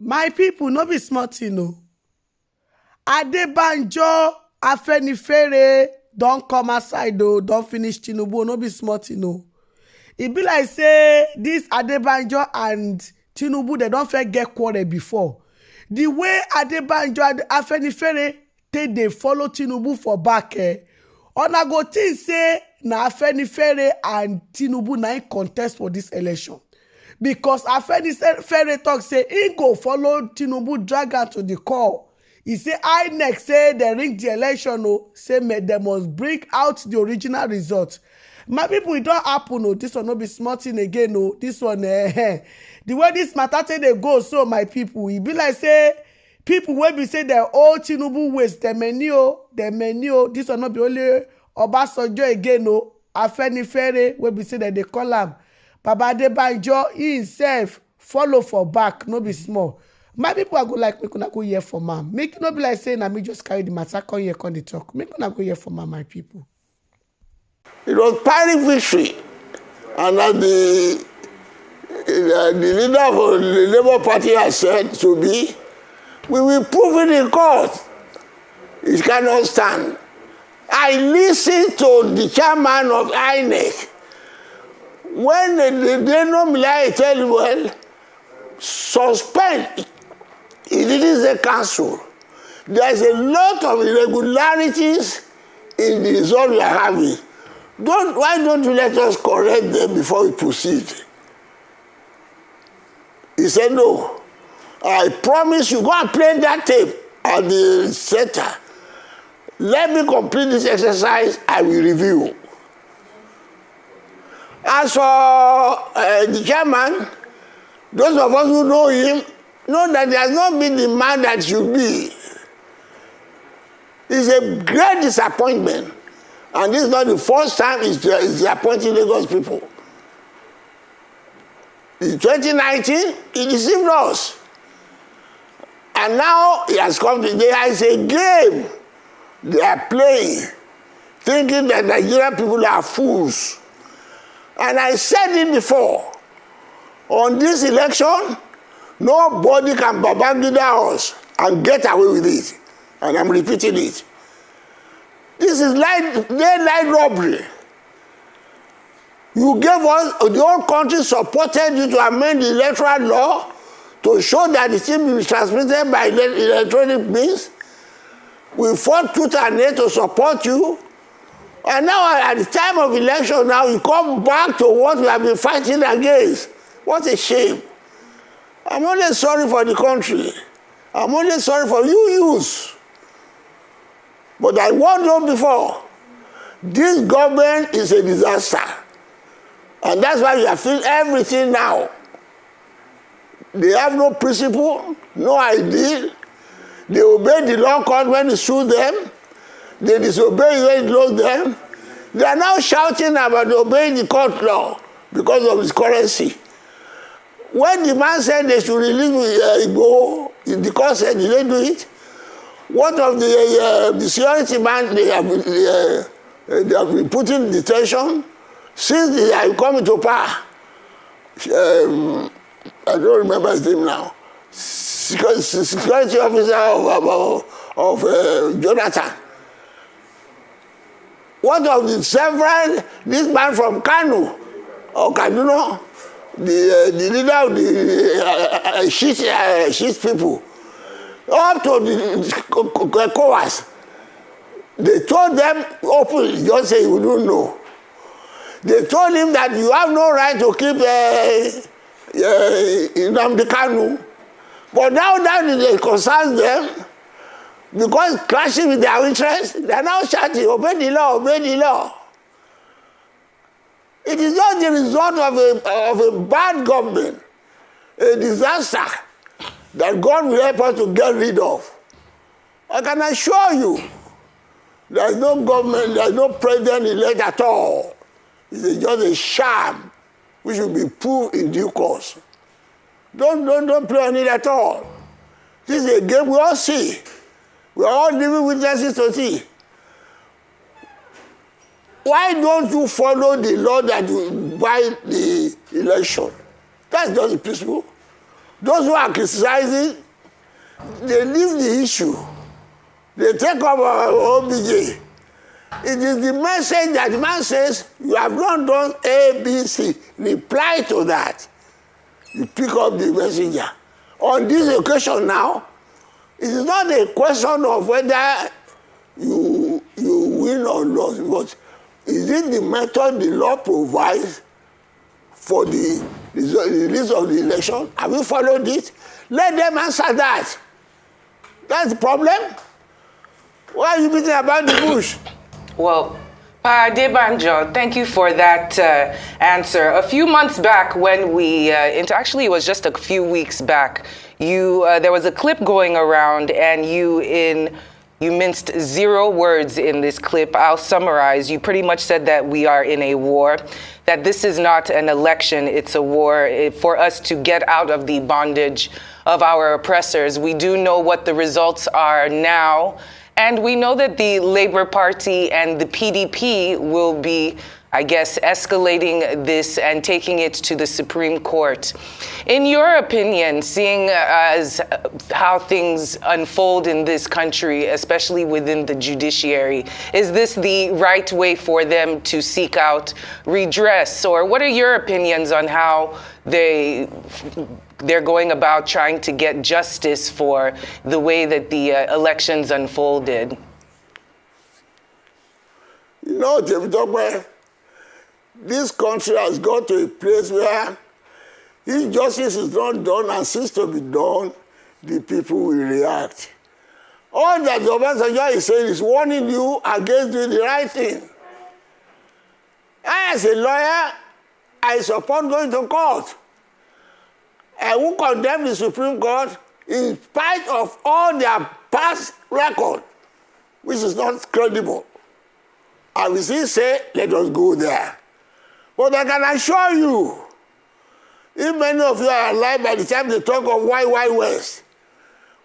My people, no be smart, you know. Adebanjo, Afenifere, don't come outside though, don't finish Tinubu, no be smart, you know. It be like say this Adebanjo and Tinubu, they don't first get quarrel before. The way Adebanjo and Afenifere take they follow Tinubu for back, una go think say na Afenifere and Tinubu na in contest for this election. Because Afenifere talk say he go follow Tinubu drag am to the call. He say INEC say they rig the election, say they must bring out the original result. My people, it don't happen. This one no be smart thing again. This one, the way this matter they go, so my people, it be like say people will be say their old Tinubu waste the menu. This one not be only Obasanjo again. Afenifere will be say that they call him Baba Adebanjo, he himself follow for back, no be small. My people are go like, make una go hear from am. Make no be like saying na me just carry the matter, come here, come the talk. Make una go hear from am, my people. It was Pyrrhic victory, and that the leader of the Labour Party has said to be, we will prove it in court. It cannot stand. I listened to the chairman of INEC. When they normally tell you, well, suspend, it is a council. There's a lot of irregularities in the result we are having. Why don't you let us correct them before we proceed? He said, no. I promise you, go and play that tape at the center. Let me complete this exercise, I will review. As for the chairman, those of us who know him know that he has not been the man that should be. It's a great disappointment. And this is not the first time he's disappointing Lagos people. In 2019, he deceived us. And now he has come to, there is a game they are playing, thinking that Nigerian people are fools. And I said it before, on this election, nobody can babangida us and get away with it. And I'm repeating it. This is like daylight robbery. You gave us, the whole country supported you to amend the electoral law to show that the thing will be transmitted by electronic means. We fought tooth and nail to support you. And now at the time of election now, you come back to what we have been fighting against. What a shame. I'm only sorry for the country. I'm only sorry for you youths. But I warned you before, this government is a disaster. And that's why you are feeling everything now. They have no principle, no idea. They obey the law court when it suits them. They disobey when it loads them. They are now shouting about obeying the court law because of its currency. When the man said they should release Igbo, the court said, did they do it? What of the security man they have been put in detention since they are coming to power? I don't remember his name now. Security officer of Jonathan. What of the several, this man from Kano or Kaduna, the leader of the sheet people, up to the COAS, they told them openly, just say you don't know. They told him that you have no right to keep Nnamdi Kanu. But now that it concerns them, because clashing with their interests, they are now shouting, obey the law, obey the law. It is not the result of a bad government, a disaster that God will help us to get rid of. I can assure you, there is no government, there is no president-elect at all. It is just a sham which will be proved in due course. Don't play on it at all. This is a game we all see. We are all living witnesses to see. Why don't you follow the law that you buy the election? That's just the principle. Those who are criticizing, they leave the issue. They take up OBJ. It is the message that the man says, you have not done A, B, C. Reply to that. You pick up the messenger. On this occasion now, it is not a question of whether you win or lose, but is it the method the law provides for the release of the election? Have you followed it? Let them answer that. That's the problem. Why are you beating about the bush? Well, Pa Adebanjo, thank you for that answer. A few months back when we, actually it was just a few weeks back, there was a clip going around and you minced 0 words in this clip. I'll summarize. You pretty much said that we are in a war, that this is not an election, it's a war for us to get out of the bondage of our oppressors. We do know what the results are now. And we know that the Labour Party and the PDP will be, I guess, escalating this and taking it to the Supreme Court. In your opinion, seeing as how things unfold in this country, especially within the judiciary, is this the right way for them to seek out redress? Or what are your opinions on how they're going about trying to get justice for the way that the elections unfolded? You know, David, this country has got to a place where if justice is not done and seems to be done, the people will react. All that Obasanjo is saying is warning you against doing the right thing. As a lawyer, I support going to court. I will condemn the Supreme Court in spite of all their past record, which is not credible. I will still say, let us go there. But I can assure you, if many of you are alive by the time they talk of Wild West,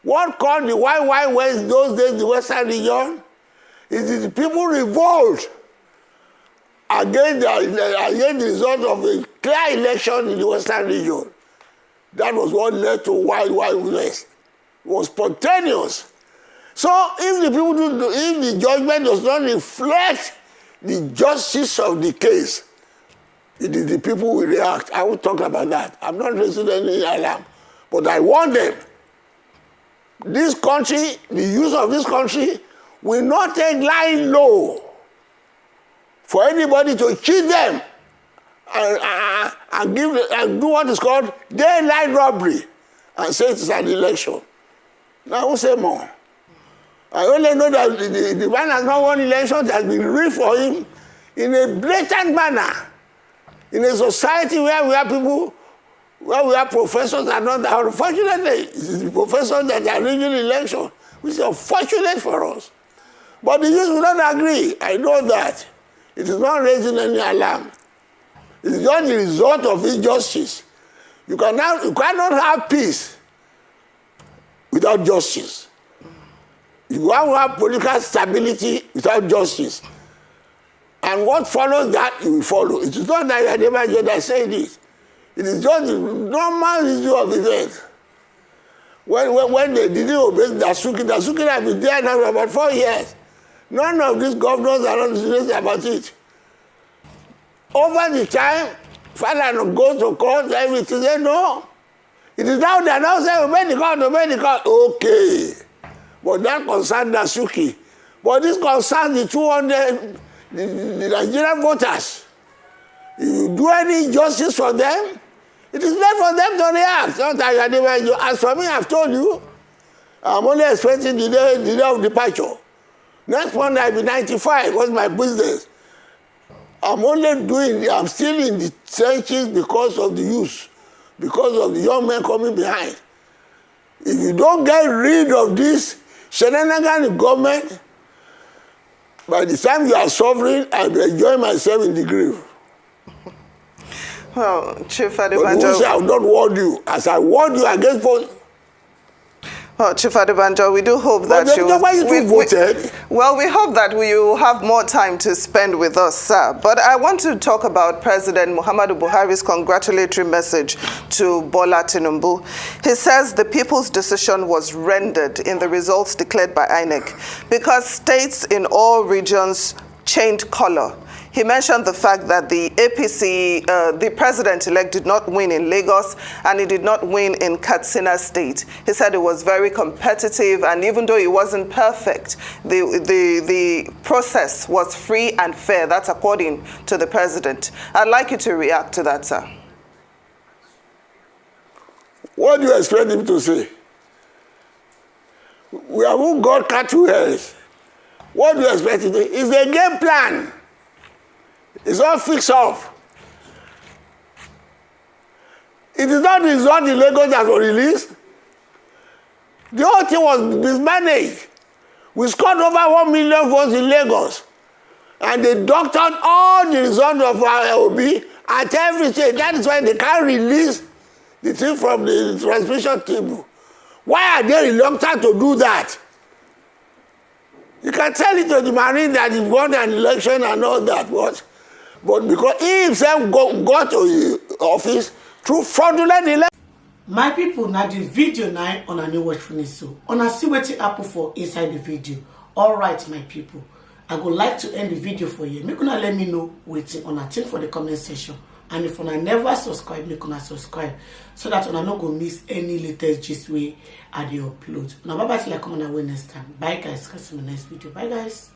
what caused the Wild West in those days, the Western region, is the people revolt against the result of a clear election in the Western region. That was what led to Wild West. It was spontaneous. So if the judgment does not reflect the justice of the case, it is the people who will react. I will talk about that. I'm not raising any alarm. But I warn them. This country, the use of this country, will not take lying low for anybody to cheat them and do what is called daylight robbery and say it is an election. Now, I won't say more. I only know that the man has not won election, that has been rigged for him in a blatant manner. In a society where we have people, where we have professors that are not, unfortunately, it is the professors that are rigging election, which is unfortunate for us. But the youth will not agree. I know that. It is not raising any alarm. It is just the result of injustice. You cannot have peace without justice. You can't have political stability without justice. And what follows that, you will follow. It is not that Adebanjo that said this. It is just the normal issue of events. When they didn't obey Dasuki has been there now for about 4 years. None of these governors are not serious about it. Over the time, father goes to court, everything, they know. It is now they are now saying, obey the court. Okay. But that concerns Dasuki. But this concerns the 200, the Nigerian voters. If you do any justice for them, it is left for them to react. As for me, I've told you, I'm only expecting the day of departure. Next month I'll be 95. What's my business? I'm still in the trenches because of the youth, because of the young men coming behind. If you don't get rid of this shenanigan government, by the time you are suffering, I'll be enjoying myself in the grave. Well, Chief Adebanjo... But I will not warn you, as I warned you against both. Well, Chief Adebanjo, we do hope that voted. Well, we hope that you have more time to spend with us, sir. But I want to talk about President Muhammadu Buhari's congratulatory message to Bola Tinubu. He says the people's decision was rendered in the results declared by INEC because states in all regions changed color. He mentioned the fact that the APC, the president-elect, did not win in Lagos and he did not win in Katsina State. He said it was very competitive, and even though it wasn't perfect, the process was free and fair. That's according to the president. I'd like you to react to that, sir. What do you expect him to say? We haven't got cattle heads. What do you expect him to say? It's a game plan. It's all fixed off. It is not the result in Lagos that was released. The whole thing was mismanaged. We scored over 1 million votes in Lagos. And they doctored all the results of our LOB at every stage. That is why they can't release the thing from the transmission table. Why are they reluctant to do that? You can tell it to the Marine that he won an election and all that, but because he himself got to his office through fraudulent election. My people, now the video now on a new watch finish, so on a see what happen for inside the video. All right, my people, I would like to end the video for you. Make una let me know waiting on a thing for the comment section. And if una never subscribe, make una subscribe so that una not go miss any latest gist way I dey upload. Now bye bye till I come on away next time. Bye guys, catch you in the next video. Bye guys.